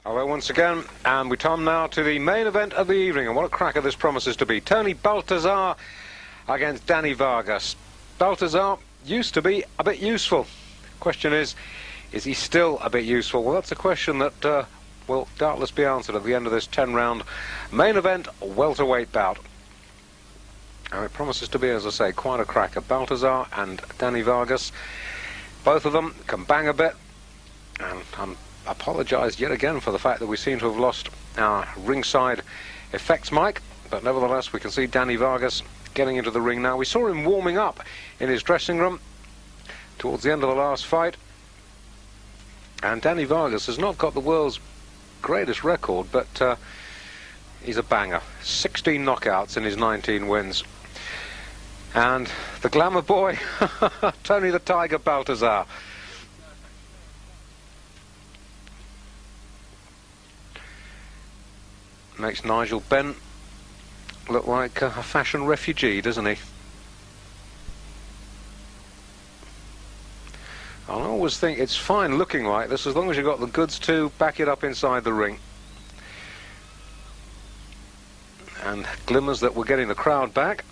Hello once again, and we come now to the main event of the evening, and what a cracker this promises to be. Tony Baltazar against Danny Vargas. Baltazar used to be a bit useful. Question is he still a bit useful? Well, that's a question that will doubtless be answered at the end of this 10-round main event welterweight bout. And it promises to be, as I say, quite a cracker. Baltazar and Danny Vargas, both of them can bang a bit, and apologise yet again for the fact that we seem to have lost our ringside effects mic, but nevertheless we can see Danny Vargas getting into the ring now. We saw him warming up in his dressing room towards the end of the last fight, and Danny Vargas has not got the world's greatest record, but he's a banger. 16 knockouts in his 19 wins. And the glamour boy, Tony the Tiger Baltazar. Makes Nigel Benn look like a fashion refugee, doesn't he? I always think it's fine looking like this as long as you've got the goods to back it up inside the ring. And glimmers that we're getting the crowd back.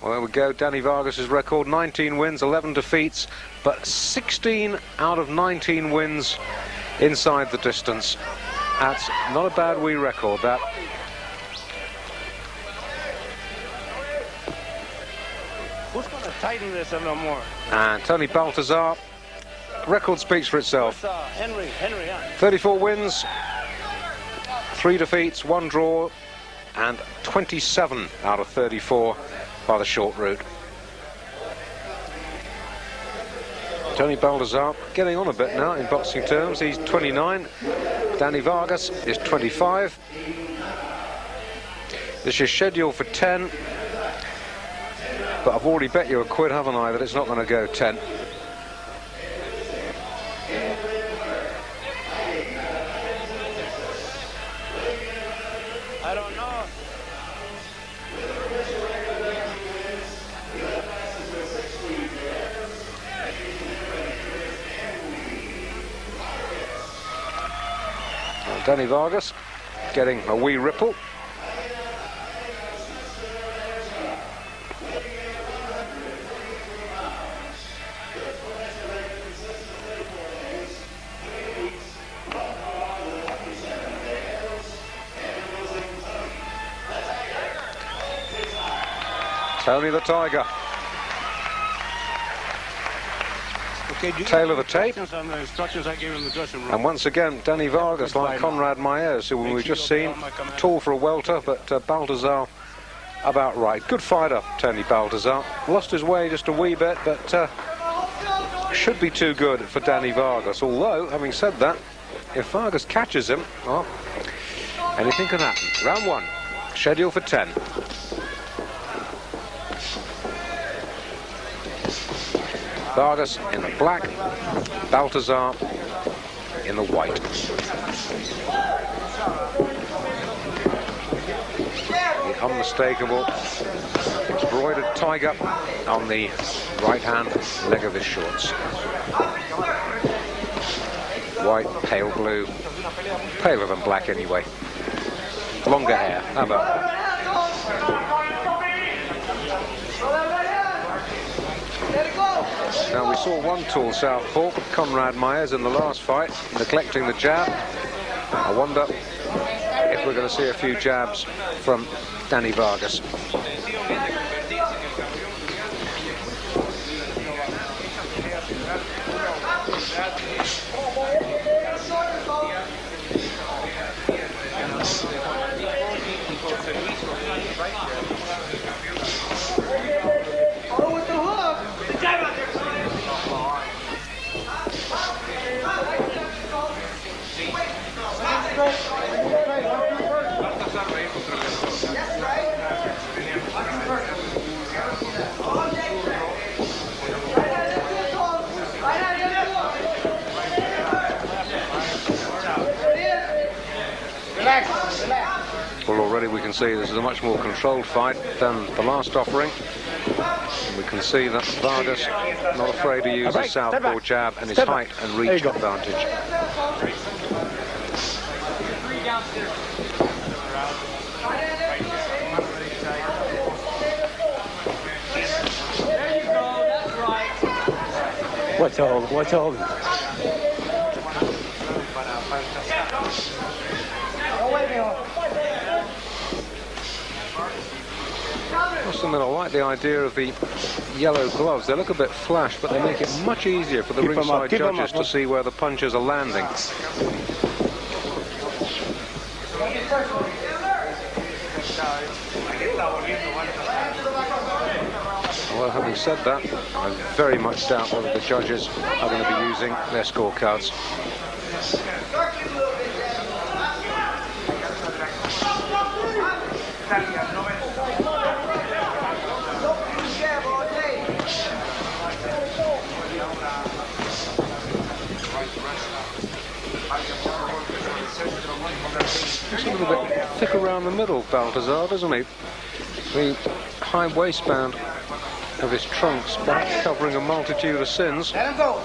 Well, there we go. Danny Vargas' record, 19 wins, 11 defeats, but 16 out of 19 wins inside the distance. That's not a bad wee record, that. Who's going to tighten this a little more? And Tony Baltazar, record speaks for itself. Henry, yeah. 34 wins, 3 defeats, 1 draw, and 27 out of 34 by the short route. Tony Baltazar getting on a bit now in boxing terms. He's 29. Danny Vargas is 25. This is scheduled for 10. But I've already bet you a quid, haven't I, that it's not going to go 10. I don't know. Danny Vargas getting a wee ripple. Tony the Tiger. Tail of the tape. And once again, Danny Vargas, like Conrad Maes, who we've just seen, tall for a welter, but Baltazar about right. Good fighter, Tony Baltazar. Lost his way just a wee bit, but should be too good for Danny Vargas. Although, having said that, if Vargas catches him, well, anything can happen. Round 1, scheduled for 10. Vargas in the black, Baltazar in the white. The unmistakable embroidered tiger on the right-hand leg of his shorts. White, pale blue, paler than black anyway. Longer hair, how about that? Now, we saw one tall southpaw, Conrad Maes, in the last fight, neglecting the jab. I wonder if we're going to see a few jabs from Danny Vargas. Well, already we can see this is a much more controlled fight than the last offering. And we can see that Vargas not afraid to use his southpaw jab and his height and reach advantage. Watch your hold, watch your hold. I must admit, I like the idea of the yellow gloves. They look a bit flash, but they make it much easier for the ringside judges to see where the punches are landing. Well, having said that, I very much doubt whether the judges are going to be using their scorecards. Looks a little bit thick around the middle, Baltazar, doesn't he? The high waistband of his trunks perhaps covering a multitude of sins. Let him go.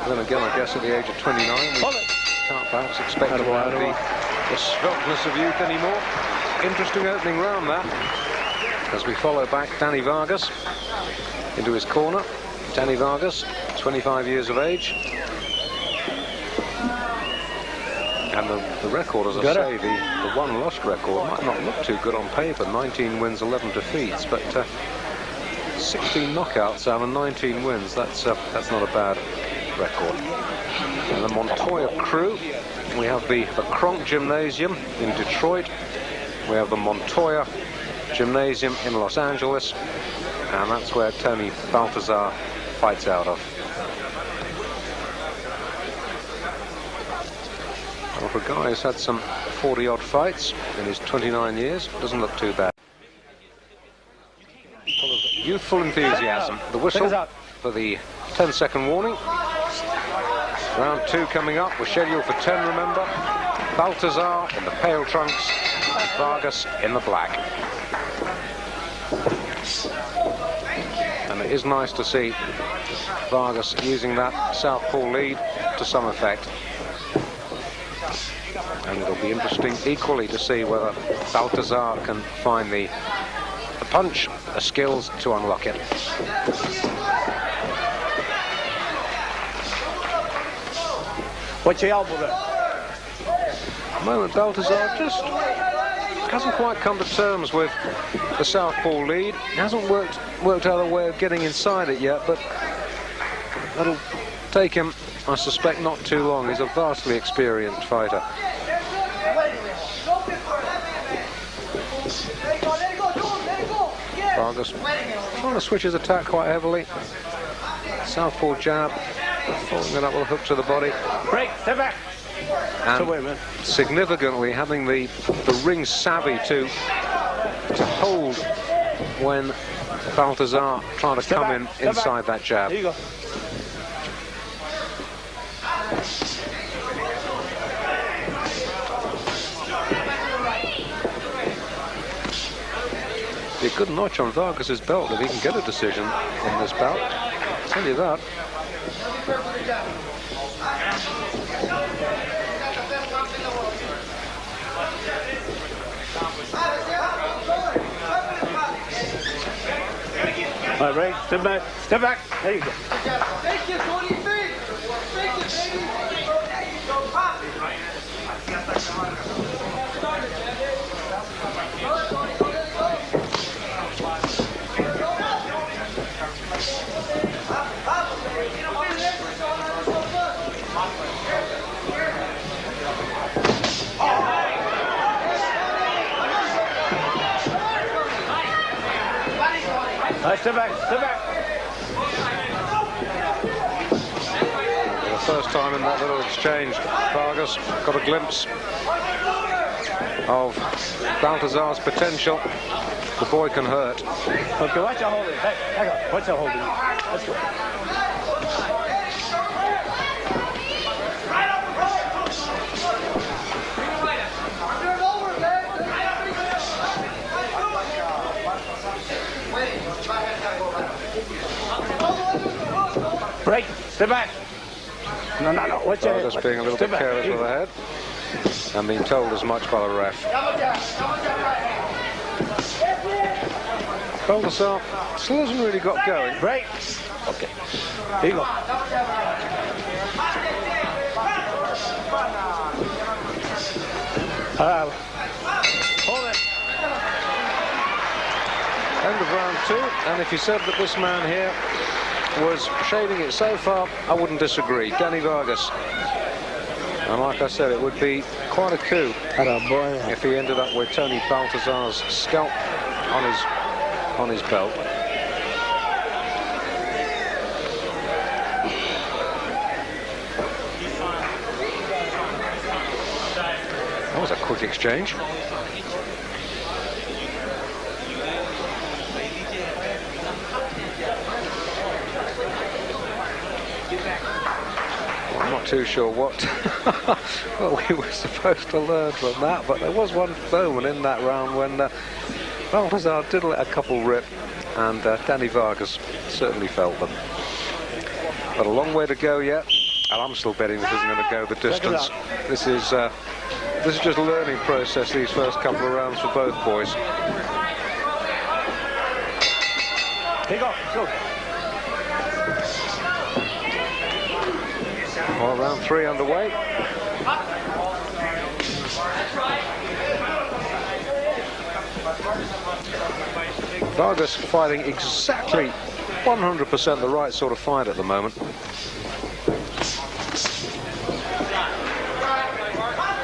Then again, I guess at the age of 29, we can't perhaps expect to have the sveltness of youth anymore. Interesting opening round that, as we follow back Danny Vargas into his corner. Danny Vargas, 25 years of age. And the record, as I say, the one lost record might not look too good on paper. 19 wins, 11 defeats, but 16 knockouts out of 19 wins. That's not a bad record. And the Montoya crew, we have the Kronk Gymnasium in Detroit. We have the Montoya Gymnasium in Los Angeles, and that's where Tony Baltazar fights out of. Well, for a guy who's had some 40-odd fights in his 29 years, doesn't look too bad. Full of youthful enthusiasm. The whistle for the 10-second warning. Round 2 coming up. We're scheduled for 10, remember. Baltazar in the pale trunks, and Vargas in the black. And it is nice to see Vargas using that southpaw lead to some effect. And it'll be interesting equally to see whether Baltazar can find the punch, the skills to unlock it. What's your elbow there? At the moment, Baltazar just hasn't quite come to terms with the southpaw lead. He hasn't worked out a way of getting inside it yet, but that'll take him, I suspect, not too long. He's a vastly experienced fighter. Vargas trying to switch his attack quite heavily. Southpaw jab, following it up with a hook to the body. Break, step back. And significantly having the ring savvy to hold when Baltazar trying to come in inside that jab. There you go. Be a good notch on Vargas's belt if he can get a decision in this bout. I'll tell you that. All right, break, step back, step back. There you go. Take your 20 feet. Take your baby. There you go, pop. All right, step back, step back. For the first time in that little exchange, Vargas got a glimpse of Baltazar's potential. The boy can hurt. Okay, watch your holding. Hey, hang on. Watch your holding. Let's go. Turn over. Break. Step back. No. Watch your head. Vargas being a little bit Step back. careless with the head. And being told as much by the ref. Baltazar still hasn't really got going. Break. Okay. Here you go. Hold it. End of round 2, and if you said that this man here was shading it so far, I wouldn't disagree. Danny Vargas. And like I said, it would be quite a coup if he ended up with Tony Baltazar's scalp on his belt. That was a quick exchange. I'm not too sure what we were supposed to learn from that, but there was one moment in that round when Baltazar did let a couple rip, and Danny Vargas certainly felt them. But a long way to go yet, and I'm still betting this isn't going to go the distance. This is just a learning process, these first couple of rounds for both boys. Here you go. Go. Well, round 3 underway. Vargas fighting exactly 100% the right sort of fight at the moment.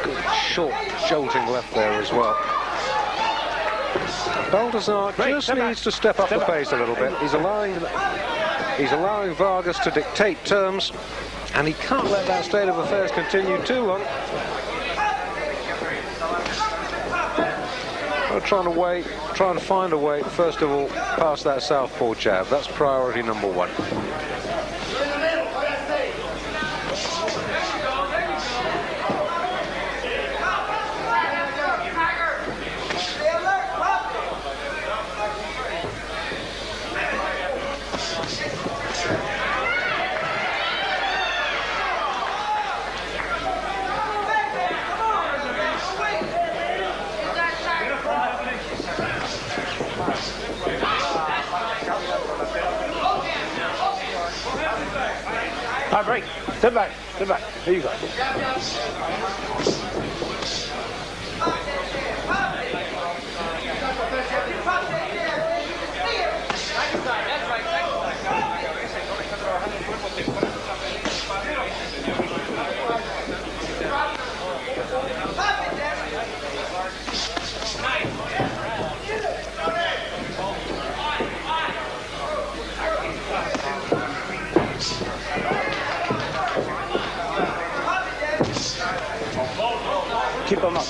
Good short jolting left there as well. Baltazar just needs to step up the pace a little bit. He's allowing Vargas to dictate terms, and he can't let that state of affairs continue too long. Try and find a way, first of all, past that southpaw jab. That's priority number 1. All right, break. Step back. Step back. Here you go.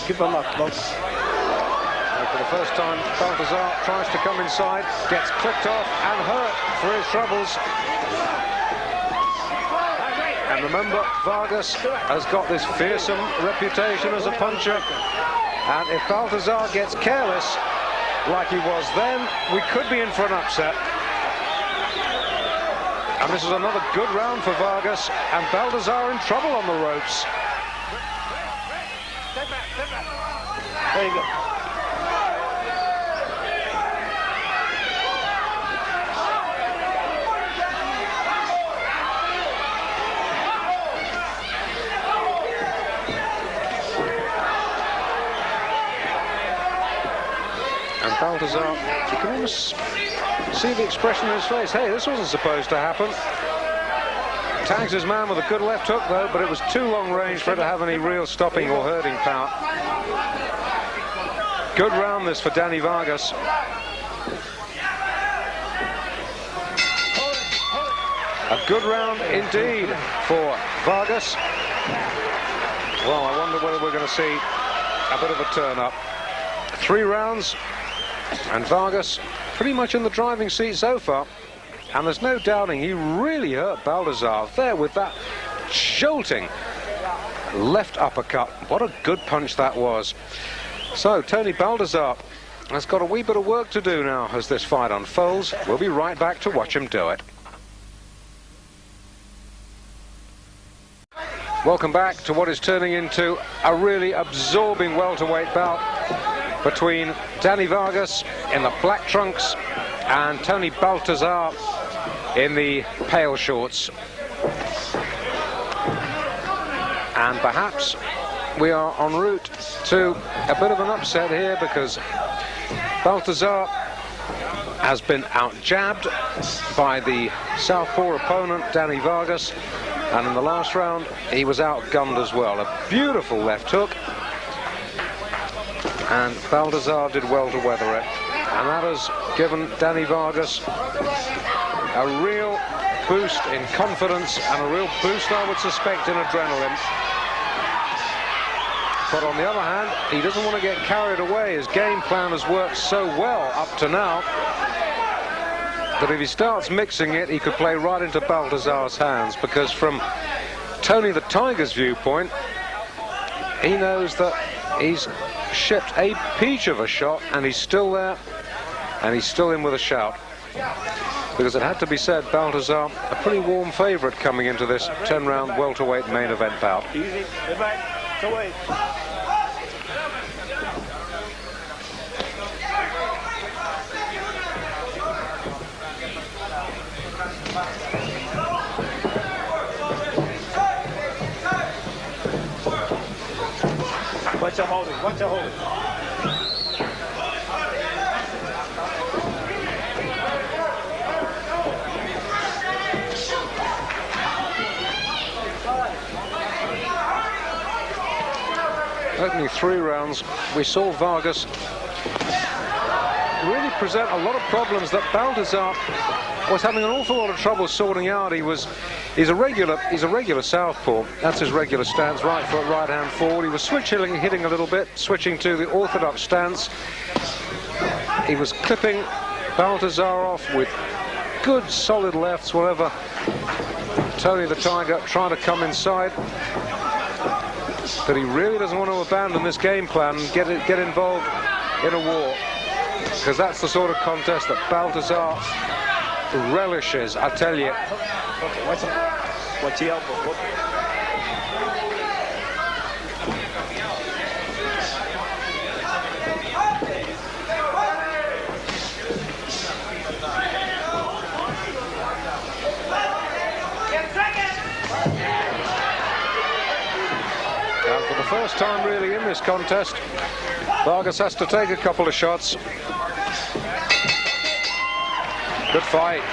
Keep him up, folks. For the first time, Baltazar tries to come inside, gets clipped off and hurt for his troubles. And remember, Vargas has got this fearsome reputation as a puncher. And if Baltazar gets careless, like he was then, we could be in for an upset. And this is another good round for Vargas, and Baltazar in trouble on the ropes. There you go. And Baltazar, you can almost see the expression in his face. Hey, this wasn't supposed to happen. Tags his man with a good left hook, though, but it was too long range for it to have any real stopping or hurting power. Good round this for Danny Vargas. A good round indeed for Vargas. Well, I wonder whether we're going to see a bit of a turn-up. 3 rounds, and Vargas pretty much in the driving seat so far. And there's no doubting he really hurt Baltazar there with that jolting left uppercut. What a good punch that was. So Tony Baltazar has got a wee bit of work to do now as this fight unfolds. We'll be right back to watch him do it. Welcome back to what is turning into a really absorbing welterweight bout between Danny Vargas in the black trunks and Tony Baltazar in the pale shorts. And perhaps we are en route to a bit of an upset here, because Baltazar has been out-jabbed by the southpaw opponent Danny Vargas, and in the last round he was outgunned as well. A beautiful left hook, and Baltazar did well to weather it, and that has given Danny Vargas a real boost in confidence and a real boost, I would suspect, in adrenaline. But on the other hand, he doesn't want to get carried away. His game plan has worked so well up to now that if he starts mixing it, he could play right into Baltazar's hands, because from Tony the Tiger's viewpoint, he knows that he's shipped a peach of a shot, and he's still there, and he's still in with a shout. Because it had to be said, Baltazar, a pretty warm favourite coming into this 10-round welterweight main event bout. Easy. Get back. It's away. Watch your holding. Watch your holding. Opening 3 rounds, we saw Vargas really present a lot of problems that Baltazar was having an awful lot of trouble sorting out. He's a regular southpaw. That's his regular stance, right foot, right hand forward. He was hitting a little bit, switching to the orthodox stance. He was clipping Baltazar off with good solid lefts whenever Tony the Tiger tried to come inside. But he really doesn't want to abandon this game plan and get involved in a war, because that's the sort of contest that Baltazar relishes, I tell you. Okay, watch the elbow. First time really in this contest, Vargas has to take a couple of shots. Good fight.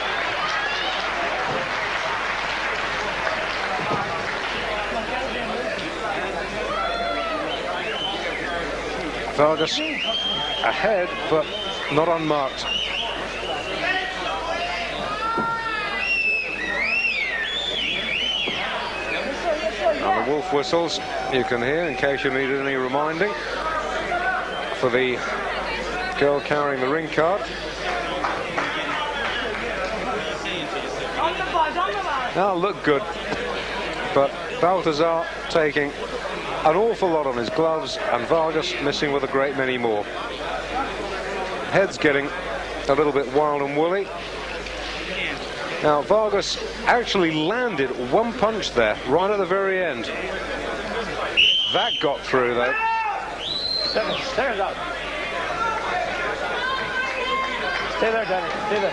Vargas ahead, but not unmarked. Now the wolf whistles you can hear, in case you needed any reminding, for the girl carrying the ring card. Now look good, but Baltazar taking an awful lot on his gloves, and Vargas missing with a great many more. Head's getting a little bit wild and woolly. Now Vargas actually landed one punch there, right at the very end. That got through though. There's out. Stay there, Danny. Stay there.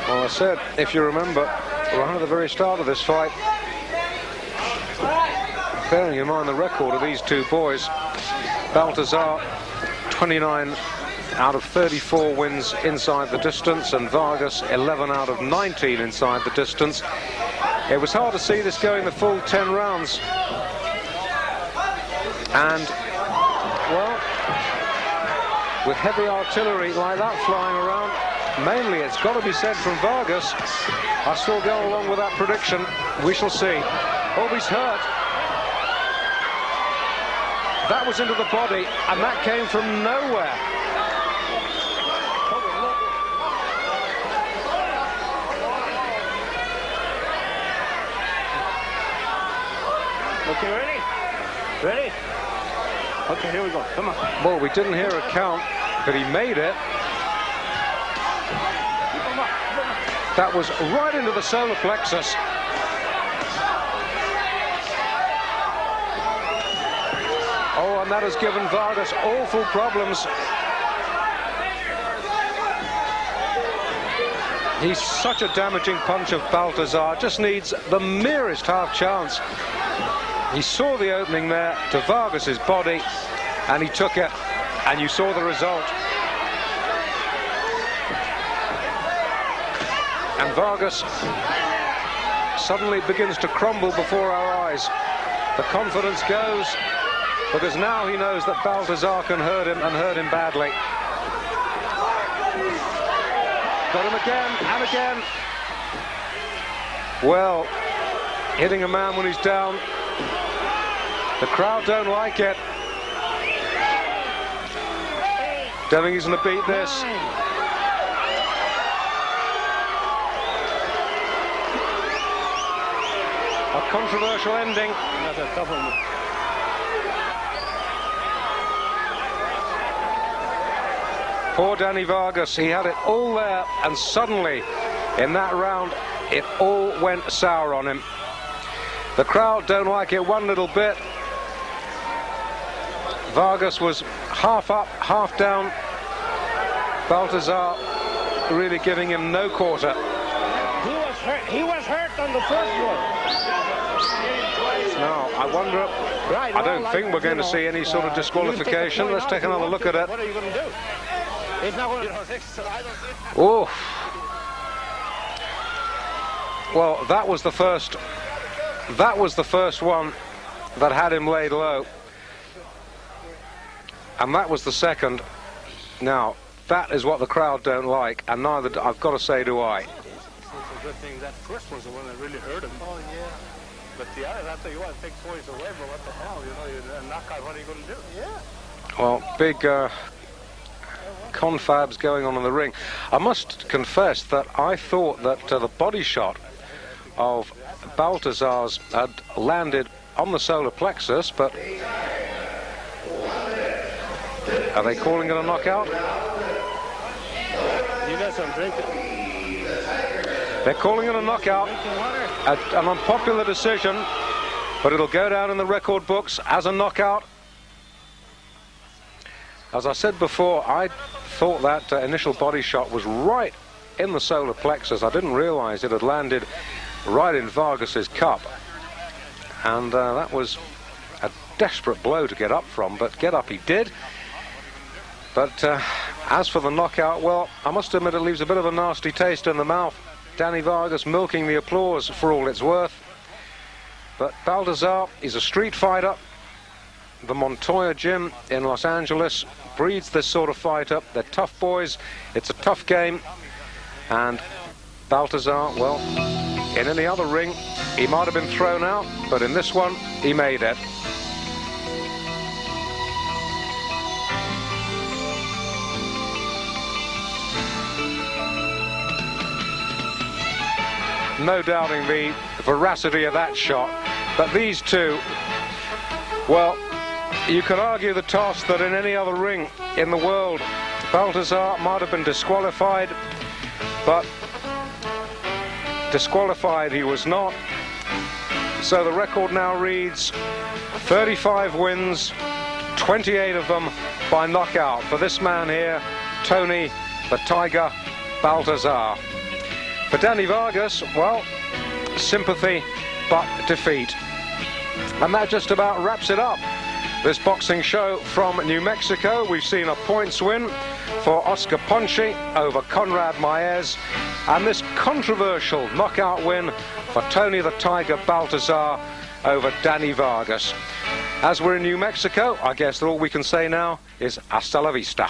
Well, I said, if you remember, right at the very start of this fight, bearing in mind the record of these two boys, Baltazar 29 out of 34 wins inside the distance, and Vargas 11 out of 19 inside the distance. It was hard to see this going the full 10 rounds, and well, with heavy artillery like that flying around, mainly it's got to be said from Vargas. I still go along with that prediction. We shall see. Oh, he's hurt. That was into the body, and that came from nowhere. Okay, ready? Ready? Okay, here we go. Come on. Well, we didn't hear a count, but he made it. That was right into the solar plexus. Oh, and that has given Vargas awful problems. He's such a damaging punch of Baltazar, just needs the merest half chance. He saw the opening there to Vargas's body, and he took it, and you saw the result. And Vargas suddenly begins to crumble before our eyes. The confidence goes, because now he knows that Baltazar can hurt him, and hurt him badly. Got him again and again. Well, hitting a man when he's down, the crowd don't like it. Don't think he's going to beat this. A controversial ending. That's a tough one. Poor Danny Vargas, he had it all there, and suddenly, in that round, it all went sour on him. The crowd don't like it one little bit. Vargas was half up, half down. Baltazar really giving him no quarter. He was hurt on the first one. Now, I wonder, I don't think we're going to see any sort of disqualification. Let's take another look at it. What are you going to do? It's not going to... Oh. Well, that was the first one that had him laid low. And that was the second. Now, that is what the crowd don't like, and neither, I've got to say, do I. It's a good thing that first was the one that really hurt him. Oh, yeah. But the others, after you want to take points away, but what the hell, you know, you're a knockout, what are you going to do? Yeah. Well, big confabs going on in the ring. I must confess that I thought that the body shot of Baltazar's had landed on the solar plexus, but are they calling it a knockout? You got some drinking. They're calling it a knockout, an unpopular decision, but it'll go down in the record books as a knockout. As I said before, I thought that initial body shot was right in the solar plexus. I didn't realize it had landed right in Vargas's cup, and that was a desperate blow to get up from, but get up he did. But as for the knockout, well, I must admit it leaves a bit of a nasty taste in the mouth. Danny Vargas milking the applause for all it's worth. But Baltazar, he's a street fighter. The Montoya Gym in Los Angeles breeds this sort of fighter. They're tough boys. It's a tough game. And Baltazar, well, in any other ring, he might have been thrown out, but in this one, he made it. No doubting the veracity of that shot, but these two, well, you could argue the toss that in any other ring in the world, Baltazar might have been disqualified, but disqualified he was not. So the record now reads 35 wins, 28 of them by knockout for this man here, Tony the Tiger Baltazar. For Danny Vargas, well, sympathy but defeat. And that just about wraps it up. This boxing show from New Mexico. We've seen a points win for Oscar Ponce over Conrad Maez, and this controversial knockout win for Tony the Tiger Baltazar over Danny Vargas. As we're in New Mexico, I guess that all we can say now is hasta la vista.